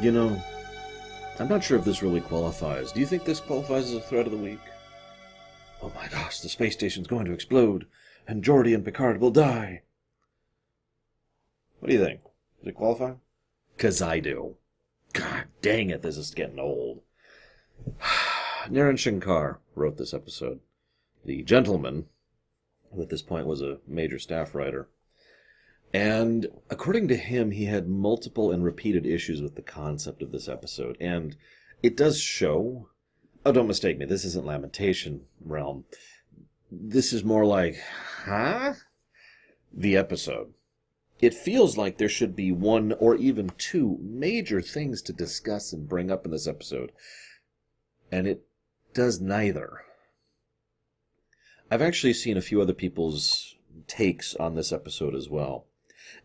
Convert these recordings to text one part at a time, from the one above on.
You know, I'm not sure if this really qualifies. Do you think this qualifies as a threat of the week? Oh my gosh, the space station's going to explode, and Geordi and Picard will die. What do you think? Does it qualify? 'Cause I do. God dang it, this is getting old. Naren Shankar wrote this episode. The gentleman, who at this point was a major staff writer. And according to him, he had multiple and repeated issues with the concept of this episode. And it does show... Oh, don't mistake me, this isn't Lamentation realm. This is more like, huh? The episode. It feels like there should be one or even two major things to discuss and bring up in this episode. And it does neither. I've actually seen a few other people's takes on this episode as well.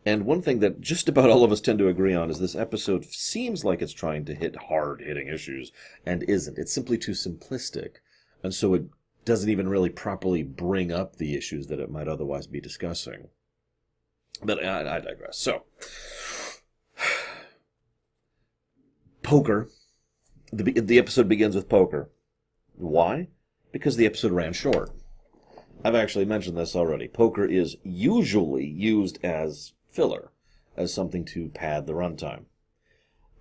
And one thing that just about all of us tend to agree on is this episode seems like it's trying to hit hard-hitting issues, and isn't. It's simply too simplistic, and so it doesn't even really properly bring up the issues that it might otherwise be discussing. But I digress. So, poker. The episode begins with poker. Why? Because the episode ran short. I've actually mentioned this already. Poker is usually used as filler, as something to pad the runtime.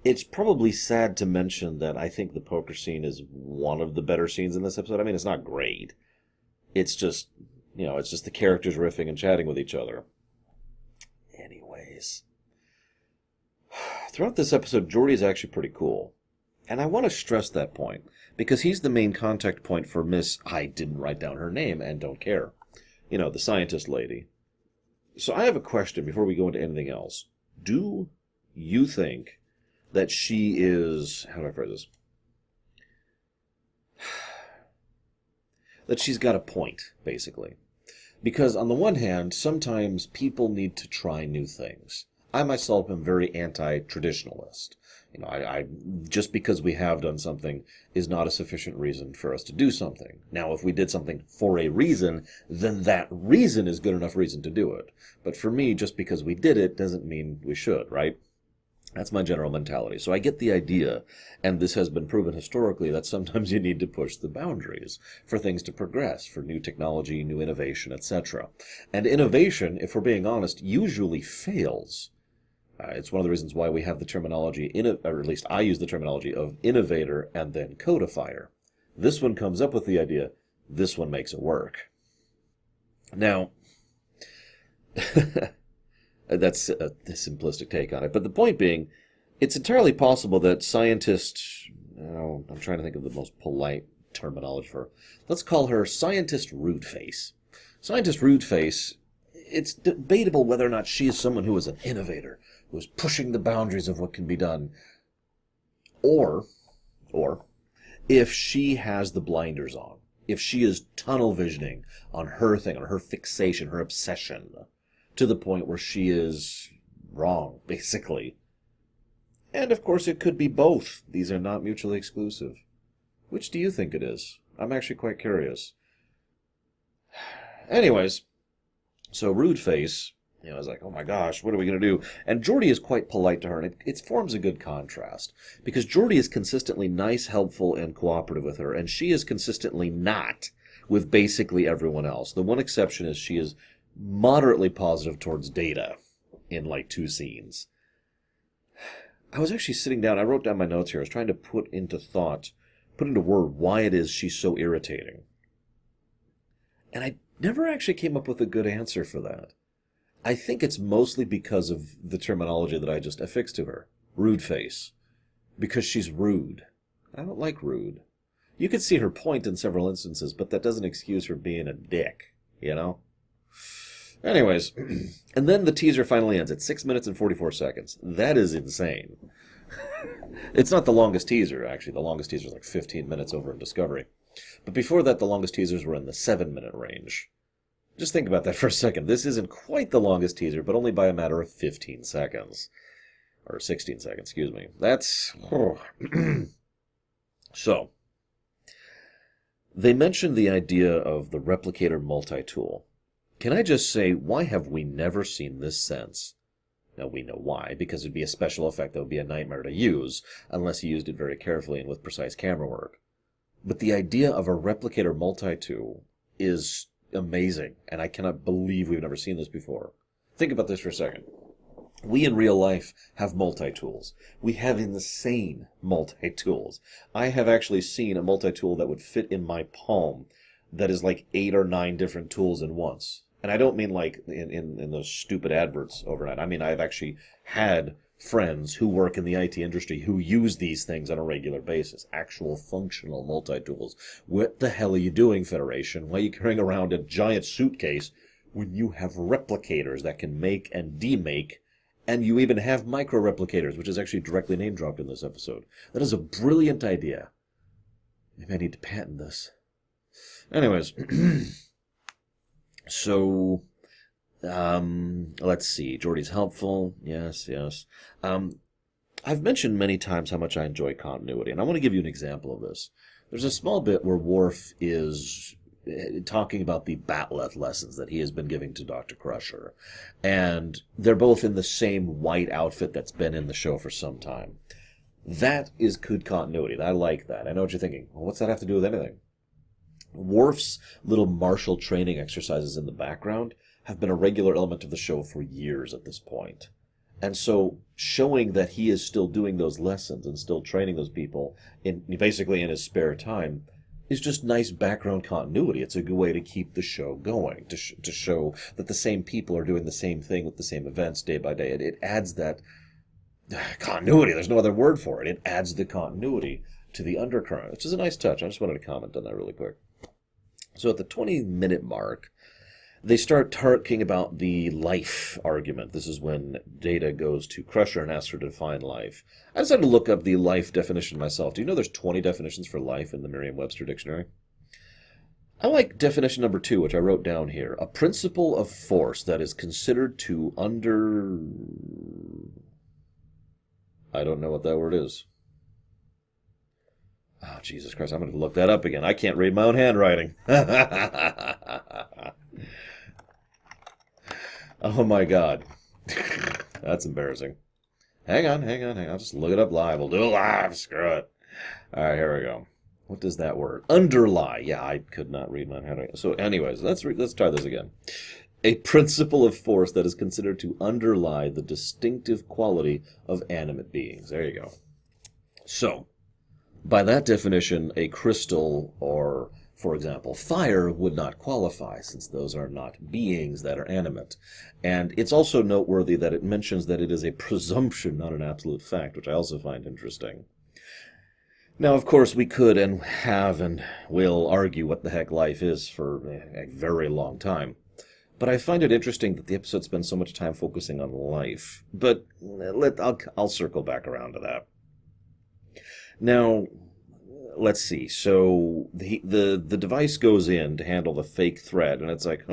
It's probably sad to mention that I think the poker scene is one of the better scenes in this episode. I mean, it's not great. It's just, it's just the characters riffing and chatting with each other. Anyways. Throughout this episode, Geordi is actually pretty cool. And I want to stress that point, because he's the main contact point for Miss I didn't write down her name and don't care. The scientist lady. So I have a question before we go into anything else. Do you think that she is... How do I phrase this? That she's got a point, basically. Because on the one hand, sometimes people need to try new things. I myself am very anti-traditionalist. I just because we have done something is not a sufficient reason for us to do something. Now, if we did something for a reason, then that reason is good enough reason to do it. But for me, just because we did it doesn't mean we should, right? That's my general mentality. So I get the idea, and this has been proven historically, that sometimes you need to push the boundaries for things to progress, for new technology, new innovation, etc. And innovation, if we're being honest, usually fails. It's one of the reasons why we have the terminology, or at least I use the terminology of innovator and then codifier. This one comes up with the idea, this one makes it work. Now, that's a simplistic take on it, but the point being, it's entirely possible that scientists, I'm trying to think of the most polite terminology for her. Let's call her Scientist Rudeface. Scientist Rudeface, it's debatable whether or not she is someone who is an innovator, who is pushing the boundaries of what can be done. Or if she has the blinders on, if she is tunnel visioning on her thing, on her fixation, her obsession, to the point where she is wrong, basically. And of course it could be both. These are not mutually exclusive. Which do you think it is? I'm actually quite curious. Anyways, so Rudeface, is like, oh my gosh, what are we going to do? And Geordi is quite polite to her, and it forms a good contrast. Because Geordi is consistently nice, helpful, and cooperative with her, and she is consistently not with basically everyone else. The one exception is she is moderately positive towards Data in like 2 scenes. I was actually sitting down, I wrote down my notes here, I was trying to put into word why it is she's so irritating. And I never actually came up with a good answer for that. I think it's mostly because of the terminology that I just affixed to her. Rude face. Because she's rude. I don't like rude. You could see her point in several instances, but that doesn't excuse her being a dick, Anyways, and then the teaser finally ends at 6 minutes and 44 seconds. That is insane. It's not the longest teaser, actually. The longest teaser is like 15 minutes over in Discovery. But before that, the longest teasers were in the 7-minute range. Just think about that for a second. This isn't quite the longest teaser, but only by a matter of 15 seconds. Or 16 seconds, excuse me. That's... So, they mentioned the idea of the Replicator multi-tool. Can I just say, why have we never seen this since? Now, we know why, because it'd be a special effect that would be a nightmare to use, unless you used it very carefully and with precise camera work. But the idea of a replicator multi-tool is amazing, and I cannot believe we've never seen this before. Think about this for a second. We in real life have multi-tools. We have insane multi-tools. I have actually seen a multi-tool that would fit in my palm that is like 8 or 9 different tools in once. And I don't mean like in those stupid adverts overnight. I mean, I've actually had friends who work in the IT industry who use these things on a regular basis. Actual functional multi-tools. What the hell are you doing, Federation? Why are you carrying around a giant suitcase when you have replicators that can make and demake, and you even have micro-replicators, which is actually directly name-dropped in this episode? That is a brilliant idea. Maybe I need to patent this. Anyways, so, let's see. Geordi's helpful. Yes, yes. I've mentioned many times how much I enjoy continuity, and I want to give you an example of this. There's a small bit where Worf is talking about the Batleth lessons that he has been giving to Dr. Crusher. And they're both in the same white outfit that's been in the show for some time. That is good continuity. I like that. I know what you're thinking. Well, what's that have to do with anything? Worf's little martial training exercises in the background have been a regular element of the show for years at this point. And so showing that he is still doing those lessons and still training those people basically in his spare time is just nice background continuity. It's a good way to keep the show going, to show that the same people are doing the same thing with the same events day by day. It adds that continuity. There's no other word for it. It adds the continuity to the undercurrent, which is a nice touch. I just wanted to comment on that really quick. So at the 20-minute mark, they start talking about the life argument. This is when Data goes to Crusher and asks her to define life. I decided to look up the life definition myself. Do you know there's 20 definitions for life in the Merriam-Webster dictionary? I like definition number 2, which I wrote down here. A principle of force that is considered to I don't know what that word is. Oh, Jesus Christ, I'm going to look that up again. I can't read my own handwriting. Oh, my God. That's embarrassing. Hang on. I'll just look it up live. We'll do it live. Screw it. All right, here we go. What does that word? Underlie. Yeah, I could not read my own handwriting. So anyways, let's try this again. A principle of force that is considered to underlie the distinctive quality of animate beings. There you go. So, by that definition, a crystal or, for example, fire would not qualify, since those are not beings that are animate. And it's also noteworthy that it mentions that it is a presumption, not an absolute fact, which I also find interesting. Now, of course, we could and have and will argue what the heck life is for a very long time. But I find it interesting that the episode spends so much time focusing on life. But I'll circle back around to that. Now, let's see. So the device goes in to handle the fake thread, and it's like,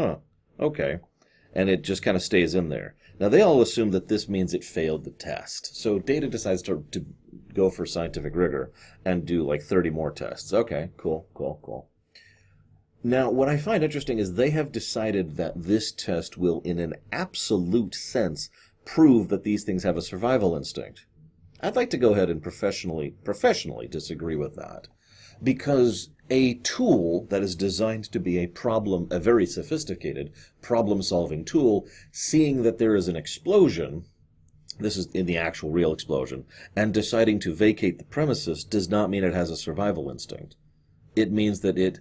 okay. And it just kind of stays in there. Now, they all assume that this means it failed the test. So Data decides to go for scientific rigor and do like 30 more tests. Okay, cool. Now, what I find interesting is they have decided that this test will, in an absolute sense, prove that these things have a survival instinct. I'd like to go ahead and professionally disagree with that. Because a tool that is designed to be a very sophisticated problem-solving tool, seeing that there is an explosion, this is in the actual real explosion, and deciding to vacate the premises does not mean it has a survival instinct. It means that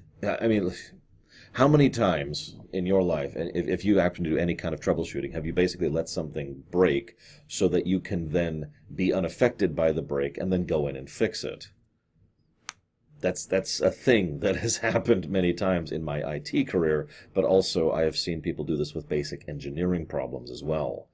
how many times in your life, if you happen to do any kind of troubleshooting, have you basically let something break so that you can then be unaffected by the break and then go in and fix it? That's a thing that has happened many times in my IT career, but also I have seen people do this with basic engineering problems as well.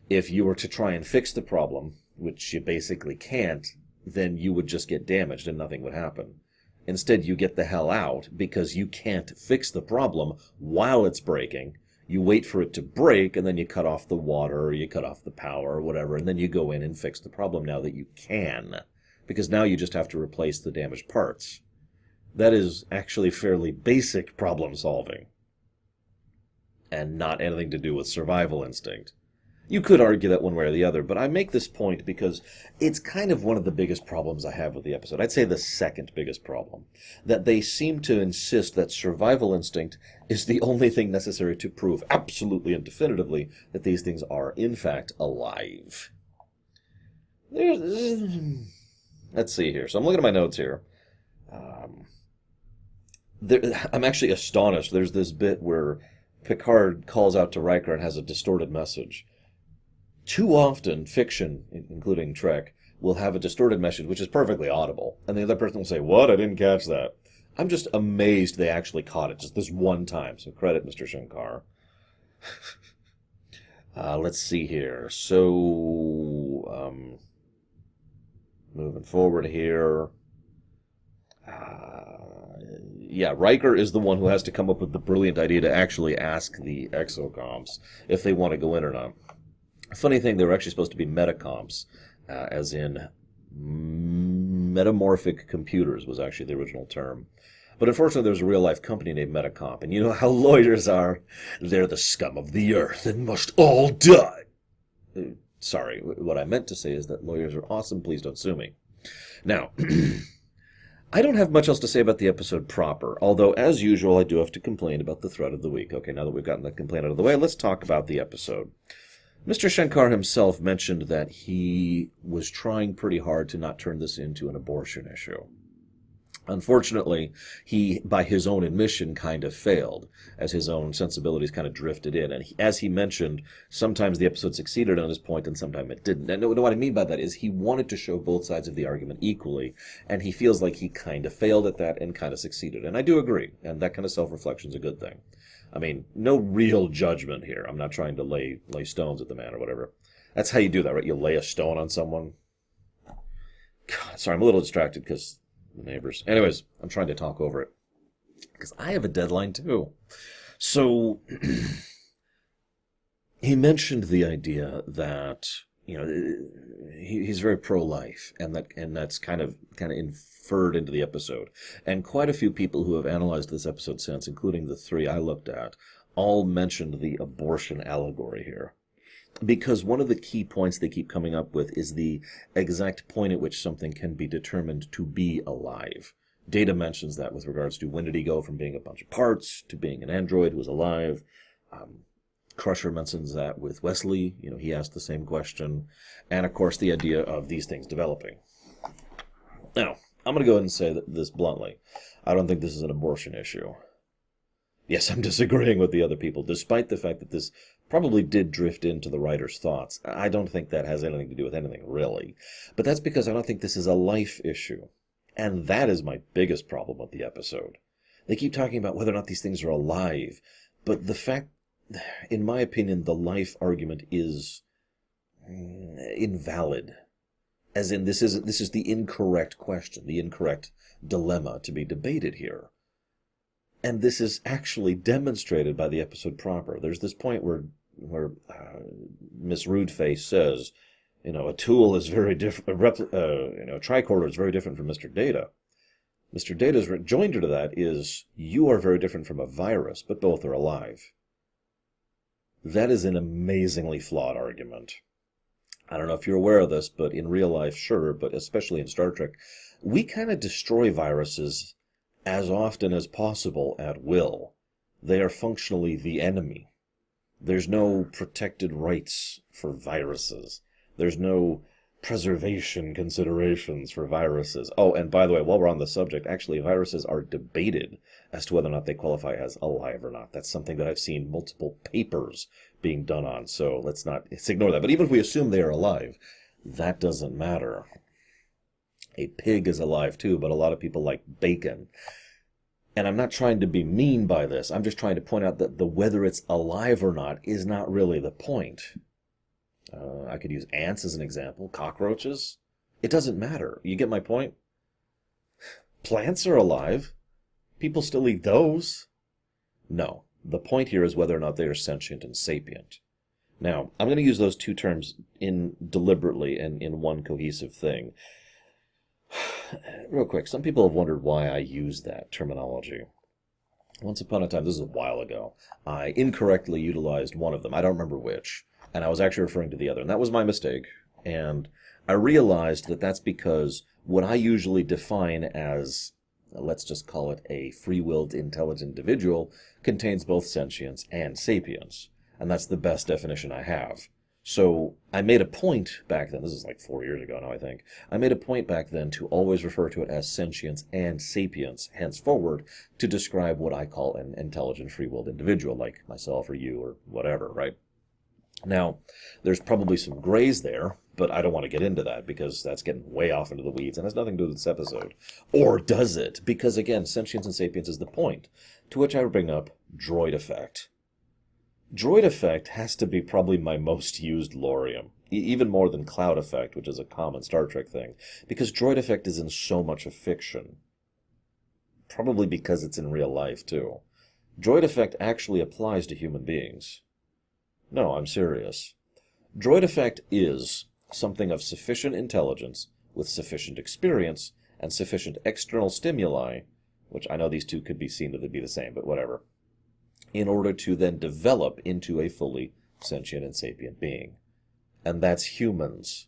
If you were to try and fix the problem, which you basically can't, then you would just get damaged and nothing would happen. Instead, you get the hell out because you can't fix the problem while it's breaking. You wait for it to break, and then you cut off the water, or you cut off the power, or whatever, and then you go in and fix the problem now that you can. Because now you just have to replace the damaged parts. That is actually fairly basic problem solving. And not anything to do with survival instinct. You could argue that one way or the other, but I make this point because it's kind of one of the biggest problems I have with the episode. I'd say the second biggest problem. That they seem to insist that survival instinct is the only thing necessary to prove absolutely and definitively that these things are, in fact, alive. Let's see here. So I'm looking at my notes here. I'm actually astonished. There's this bit where Picard calls out to Riker and has a distorted message. Too often, fiction, including Trek, will have a distorted message which is perfectly audible, and the other person will say, "What? I didn't catch that." I'm just amazed they actually caught it just this one time, so credit Mr. Shankar. Let's see here. So, moving forward here. Yeah, Riker is the one who has to come up with the brilliant idea to actually ask the Exocomps if they want to go in or not. Funny thing, they were actually supposed to be metacomps, as in metamorphic computers was actually the original term. But unfortunately, there's a real-life company named Metacomp, and you know how lawyers are. They're the scum of the earth and must all die. Sorry, what I meant to say is that lawyers are awesome. Please don't sue me. Now, I don't have much else to say about the episode proper, although, as usual, I do have to complain about the thread of the week. Okay, now that we've gotten that complaint out of the way, let's talk about the episode. Mr. Shankar himself mentioned that he was trying pretty hard to not turn this into an abortion issue. Unfortunately, he, by his own admission, kind of failed, as his own sensibilities kind of drifted in. And as he mentioned, sometimes the episode succeeded on his point and sometimes it didn't. And what I mean by that is he wanted to show both sides of the argument equally, and he feels like he kind of failed at that and kind of succeeded. And I do agree, and that kind of self-reflection is a good thing. I mean, no real judgment here. I'm not trying to lay stones at the man or whatever. That's how you do that, right? You lay a stone on someone. God, sorry, I'm a little distracted because the neighbors. Anyways, I'm trying to talk over it because I have a deadline too. So he mentioned the idea that, you know, he's very pro-life, and that's kind of inferred into the episode. And quite a few people who have analyzed this episode since, including the three I looked at, all mentioned the abortion allegory here. Because one of the key points they keep coming up with is the exact point at which something can be determined to be alive. Data mentions that with regards to when did he go from being a bunch of parts to being an android who was alive. Crusher mentions that with Wesley. You know, he asked the same question. And, of course, the idea of these things developing. Now, I'm going to go ahead and say this bluntly. I don't think this is an abortion issue. Yes, I'm disagreeing with the other people, despite the fact that this probably did drift into the writer's thoughts. I don't think that has anything to do with anything, really. But that's because I don't think this is a life issue. And that is my biggest problem with the episode. They keep talking about whether or not these things are alive. But the fact, in my opinion, the life argument is invalid. As in, this is the incorrect question, the incorrect dilemma to be debated here. And this is actually demonstrated by the episode proper. There's this point where Miss Rudeface says, you know, a tool is very different, a tricorder is very different from Mr. Data. Mr. Data's rejoinder to that is, you are very different from a virus, but both are alive. That is an amazingly flawed argument. I don't know if you're aware of this, but in real life, sure, but especially in Star Trek, we kind of destroy viruses as often as possible at will. They are functionally the enemy. There's no protected rights for viruses. There's no preservation considerations for viruses. Oh, and by the way, while we're on the subject, actually viruses are debated as to whether or not they qualify as alive or not. That's something that I've seen multiple papers being done on, so let's ignore that. But even if we assume they are alive, that doesn't matter. A pig is alive too, but a lot of people like bacon. And I'm not trying to be mean by this. I'm just trying to point out that the whether it's alive or not is not really the point. I could use ants as an example. Cockroaches. It doesn't matter. You get my point? Plants are alive. People still eat those. No. The point here is whether or not they are sentient and sapient. Now, I'm going to use those two terms deliberately and in one cohesive thing. Real quick, some people have wondered why I use that terminology. Once upon a time, this is a while ago, I incorrectly utilized one of them. I don't remember which. And I was actually referring to the other. And that was my mistake. And I realized that that's because what I usually define as, let's just call it a free-willed intelligent individual, contains both sentience and sapience. And that's the best definition I have. So I made a point back then, this is like 4 years ago now, I think. I made a point back then to always refer to it as sentience and sapience, henceforward, to describe what I call an intelligent free-willed individual, like myself or you or whatever, right? Now, there's probably some grays there, but I don't want to get into that because that's getting way off into the weeds and has nothing to do with this episode. Or does it? Because again, sentience and sapience is the point. To which I bring up droid effect. Droid effect has to be probably my most used lorium, even more than cloud effect, which is a common Star Trek thing, because droid effect is in so much of fiction. Probably because it's in real life, too. Droid effect actually applies to human beings. No, I'm serious. Droid effect is something of sufficient intelligence, with sufficient experience, and sufficient external stimuli, which I know these two could be seen to be the same, but whatever, in order to then develop into a fully sentient and sapient being. And that's humans.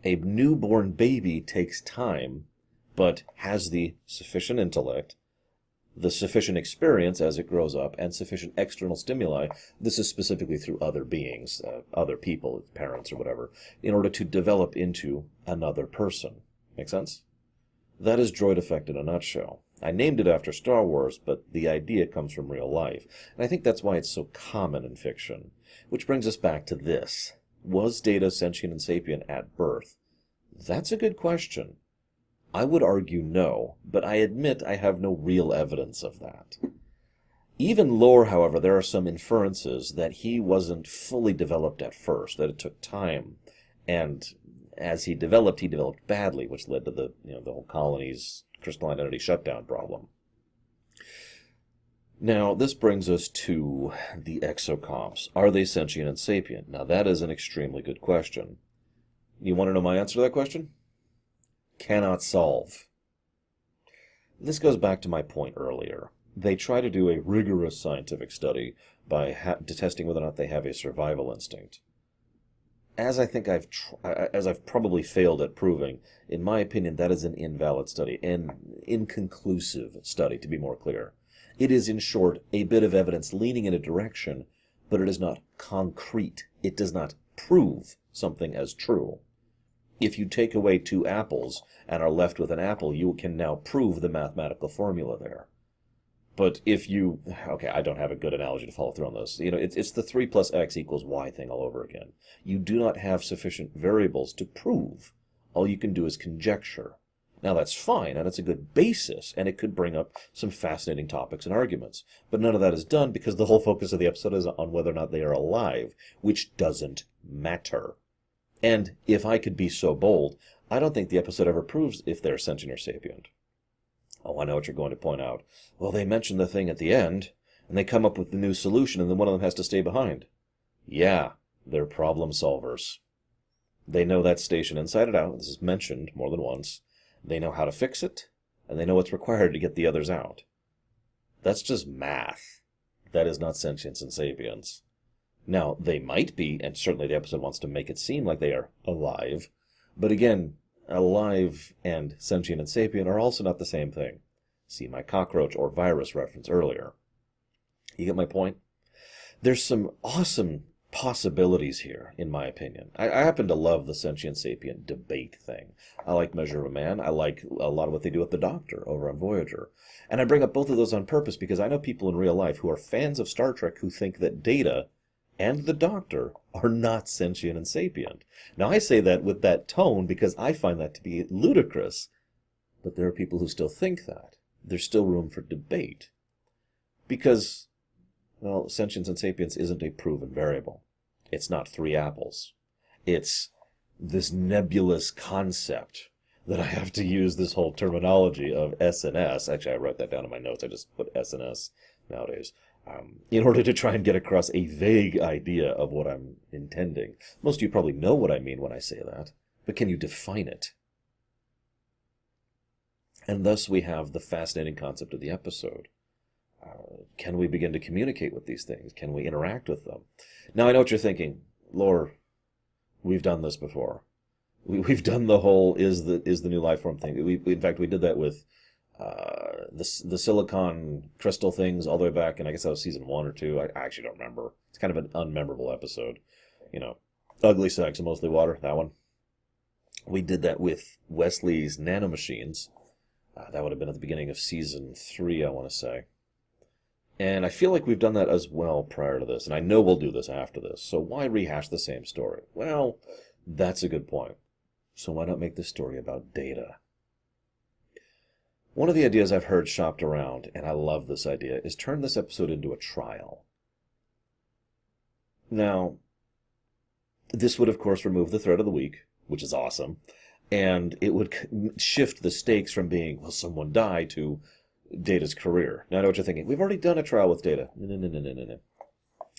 A newborn baby takes time, but has the sufficient intellect, the sufficient experience as it grows up, and sufficient external stimuli, this is specifically through other beings, other people, parents or whatever, in order to develop into another person. Make sense? That is droid effect in a nutshell. I named it after Star Wars, but the idea comes from real life, and I think that's why it's so common in fiction. Which brings us back to this. Was Data sentient and sapient at birth? That's a good question. I would argue no, but I admit I have no real evidence of that. Even lore, however, there are some inferences that he wasn't fully developed at first, that it took time, and as he developed badly, which led to the whole colony's crystal identity shutdown problem. Now, this brings us to the exocomps. Are they sentient and sapient? Now, that is an extremely good question. You want to know my answer to that question? Cannot solve. This goes back to my point earlier. They try to do a rigorous scientific study by testing whether or not they have a survival instinct. As I think I've probably failed at proving, in my opinion, that is an invalid study, an inconclusive study, to be more clear. It is, in short, a bit of evidence leaning in a direction, but it is not concrete. It does not prove something as true. If you take away 2 apples and are left with an apple, you can now prove the mathematical formula there. But if you... Okay, I don't have a good analogy to follow through on this. It's the 3 plus x equals y thing all over again. You do not have sufficient variables to prove. All you can do is conjecture. Now that's fine, and it's a good basis, and it could bring up some fascinating topics and arguments. But none of that is done because the whole focus of the episode is on whether or not they are alive, which doesn't matter. And if I could be so bold, I don't think the episode ever proves if they're sentient or sapient. Oh, I know what you're going to point out. Well, they mention the thing at the end, and they come up with the new solution, and then one of them has to stay behind. Yeah, they're problem solvers. They know that station inside and out. This is mentioned more than once. They know how to fix it, and they know what's required to get the others out. That's just math. That is not sentience and sapience. Now, they might be, and certainly the episode wants to make it seem like they are alive, but again, alive and sentient and sapient are also not the same thing. See my cockroach or virus reference earlier. You get my point? There's some awesome possibilities here, in my opinion. I happen to love the sentient-sapient debate thing. I like Measure of a Man. I like a lot of what they do with the Doctor over on Voyager. And I bring up both of those on purpose because I know people in real life who are fans of Star Trek who think that Data and the Doctor are not sentient and sapient. Now, I say that with that tone because I find that to be ludicrous. But there are people who still think that. There's still room for debate. Because, well, sentience and sapience isn't a proven variable. It's not 3 apples. It's this nebulous concept that I have to use this whole terminology of S and S. Actually, I wrote that down in my notes. I just put S and S nowadays. In order to try and get across a vague idea of what I'm intending. Most of you probably know what I mean when I say that, but can you define it? And thus we have the fascinating concept of the episode. Can we begin to communicate with these things? Can we interact with them? Now, I know what you're thinking. Lore, we've done this before. We've done the whole is the new life form thing. In fact, we did that with the silicon crystal things all the way back, and I guess that was season 1 or 2. I actually don't remember. It's kind of an unmemorable episode. Ugly sex and mostly water, that one. We did that with Wesley's nanomachines. That would have been at the beginning of season 3, I want to say. And I feel like we've done that as well prior to this, and I know we'll do this after this. So why rehash the same story? Well, that's a good point. So why not make this story about data? One of the ideas I've heard shopped around, and I love this idea, is turn this episode into a trial. Now, this would, of course, remove the threat of the week, which is awesome, and it would shift the stakes from being, will someone die, to Data's career. Now I know what you're thinking. We've already done a trial with Data. No.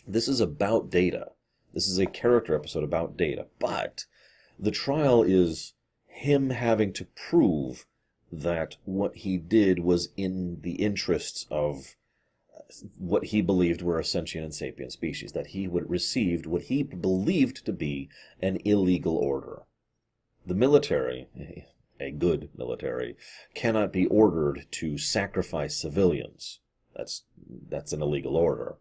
This is about Data. This is a character episode about Data, but the trial is him having to prove that what he did was in the interests of what he believed were a sentient and sapient species, that he would received what he believed to be an illegal order. The military, a good military, cannot be ordered to sacrifice civilians. That's an illegal order.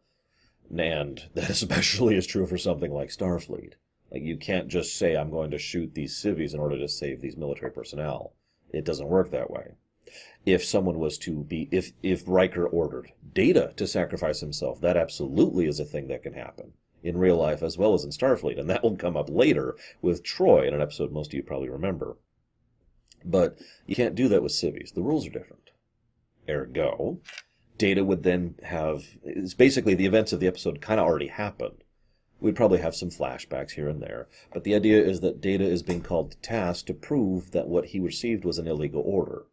And that especially is true for something like Starfleet. Like, you can't just say, I'm going to shoot these civvies in order to save these military personnel. It doesn't work that way. If someone was to be, if Riker ordered Data to sacrifice himself, that absolutely is a thing that can happen in real life as well as in Starfleet. And that will come up later with Troy in an episode most of you probably remember. But you can't do that with civvies. The rules are different. Ergo, Data would then have, it's basically the events of the episode kind of already happened. We'd probably have some flashbacks here and there, but the idea is that Data is being called to task to prove that what he received was an illegal order,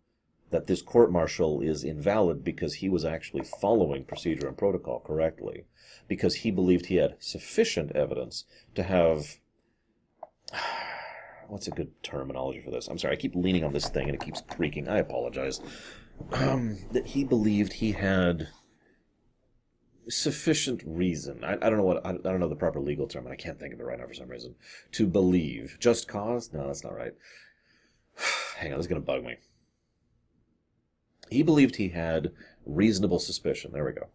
that this court-martial is invalid because he was actually following procedure and protocol correctly, because he believed he had sufficient evidence to have... What's a good terminology for this? I'm sorry, I keep leaning on this thing and it keeps creaking. I apologize. That he believed he had sufficient reason. I don't know I don't know the proper legal term, and I can't think of it right now for some reason. To believe. Just cause? No, that's not right. Hang on, this is going to bug me. He believed he had reasonable suspicion. There we go.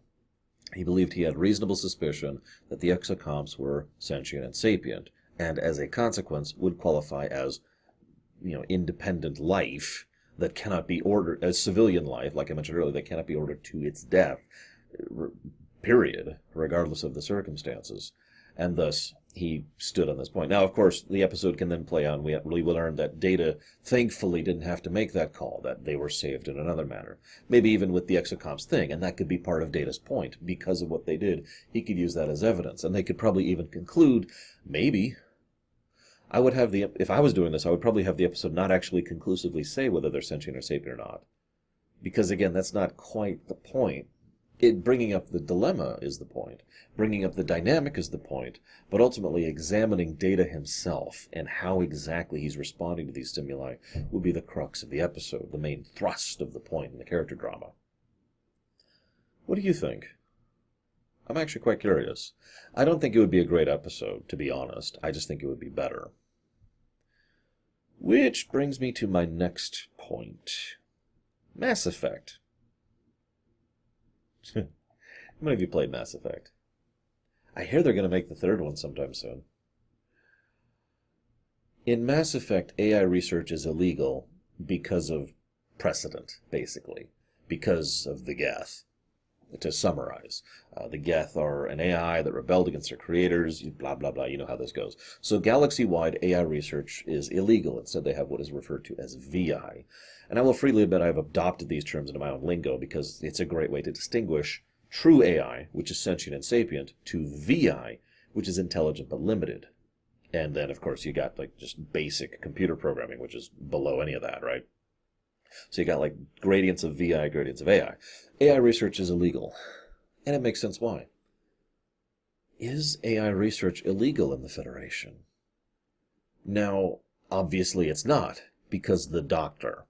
He believed he had reasonable suspicion that the exocomps were sentient and sapient, and as a consequence would qualify as, independent life that cannot be ordered, as civilian life, like I mentioned earlier, that cannot be ordered to its death, period, regardless of the circumstances. And thus, he stood on this point. Now, of course, the episode can then play on. We learn that Data thankfully didn't have to make that call, that they were saved in another manner. Maybe even with the Exocomps thing, and that could be part of Data's point. Because of what they did, he could use that as evidence. And they could probably even conclude, maybe... if I was doing this, I would probably have the episode not actually conclusively say whether they're sentient or sapient or not. Because, again, that's not quite the point. Bringing up the dilemma is the point. Bringing up the dynamic is the point. But ultimately, examining Data himself and how exactly he's responding to these stimuli will be the crux of the episode, the main thrust of the point in the character drama. What do you think? I'm actually quite curious. I don't think it would be a great episode, to be honest. I just think it would be better. Which brings me to my next point. Mass Effect. How many of you played Mass Effect? I hear they're going to make the third one sometime soon. In Mass Effect, AI research is illegal because of precedent, basically. Because of the Geth. To summarize, the Geth are an AI that rebelled against their creators, blah, blah, blah, you know how this goes. So galaxy-wide AI research is illegal. Instead, they have what is referred to as VI. And I will freely admit I've adopted these terms into my own lingo because it's a great way to distinguish true AI, which is sentient and sapient, to VI, which is intelligent but limited. And then, of course, you got just basic computer programming, which is below any of that, right? So you got gradients of VI, gradients of AI. AI research is illegal. And it makes sense why. Is AI research illegal in the Federation? Now, obviously it's not, because the Doctor.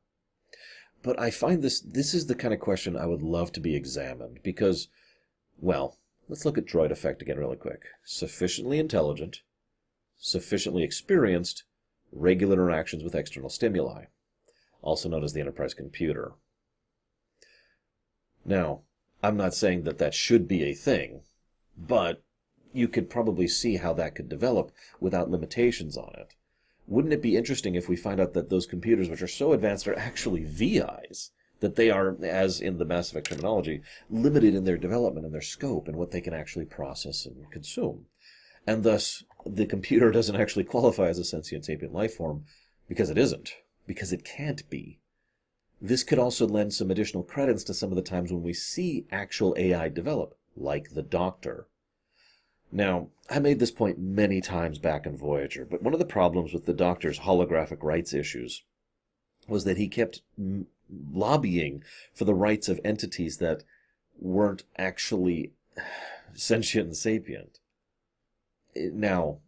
But I find this is the kind of question I would love to be examined, because, well, let's look at droid effect again really quick. Sufficiently intelligent, sufficiently experienced regular interactions with external stimuli, also known as the enterprise computer. Now, I'm not saying that that should be a thing, but you could probably see how that could develop without limitations on it. Wouldn't it be interesting if we find out that those computers, which are so advanced, are actually VIs, that they are, as in the Mass Effect terminology, limited in their development and their scope and what they can actually process and consume? And thus, the computer doesn't actually qualify as a sentient sapient life form because it isn't, because it can't be. This could also lend some additional credence to some of the times when we see actual AI develop, like the Doctor. Now, I made this point many times back in Voyager, but one of the problems with the Doctor's holographic rights issues was that he kept lobbying for the rights of entities that weren't actually sentient and sapient. Now,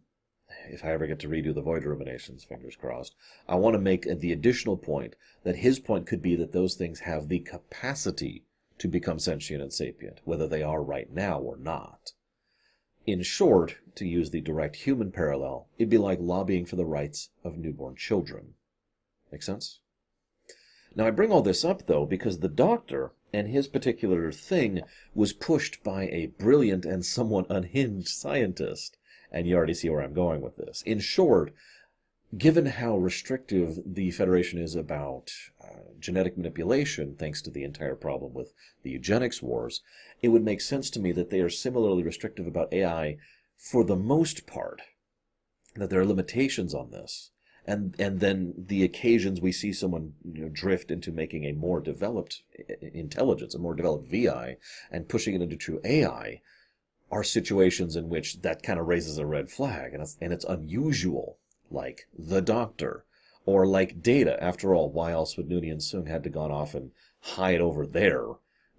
if I ever get to redo the Void Ruminations, fingers crossed, I want to make the additional point that his point could be that those things have the capacity to become sentient and sapient, whether they are right now or not. In short, to use the direct human parallel, it'd be like lobbying for the rights of newborn children. Make sense? Now, I bring all this up, though, because the Doctor and his particular thing was pushed by a brilliant and somewhat unhinged scientist. And you already see where I'm going with this. In short, given how restrictive the Federation is about genetic manipulation, thanks to the entire problem with the eugenics wars, it would make sense to me that they are similarly restrictive about AI for the most part, that there are limitations on this. And then the occasions we see someone drift into making a more developed intelligence, a more developed VI, and pushing it into true AI, are situations in which that kind of raises a red flag, and it's unusual, like the Doctor, or like Data. After all, why else would Noonien Soong had to gone off and hide over there?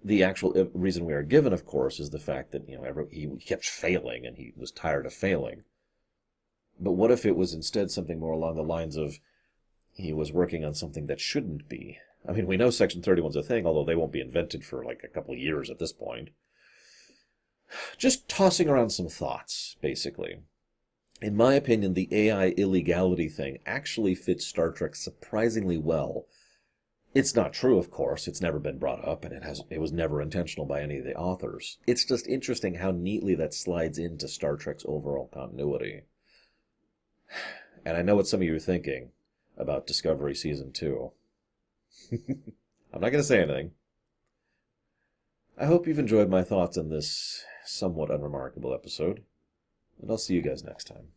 The actual reason we are given, of course, is the fact that he kept failing, and he was tired of failing. But what if it was instead something more along the lines of he was working on something that shouldn't be? I mean, we know Section 31's a thing, although they won't be invented for like a couple of years at this point. Just tossing around some thoughts, basically. In my opinion, the AI illegality thing actually fits Star Trek surprisingly well. It's not true, of course. It's never been brought up, and it was never intentional by any of the authors. It's just interesting how neatly that slides into Star Trek's overall continuity. And I know what some of you are thinking about Discovery Season 2. I'm not going to say anything. I hope you've enjoyed my thoughts on this somewhat unremarkable episode, and I'll see you guys next time.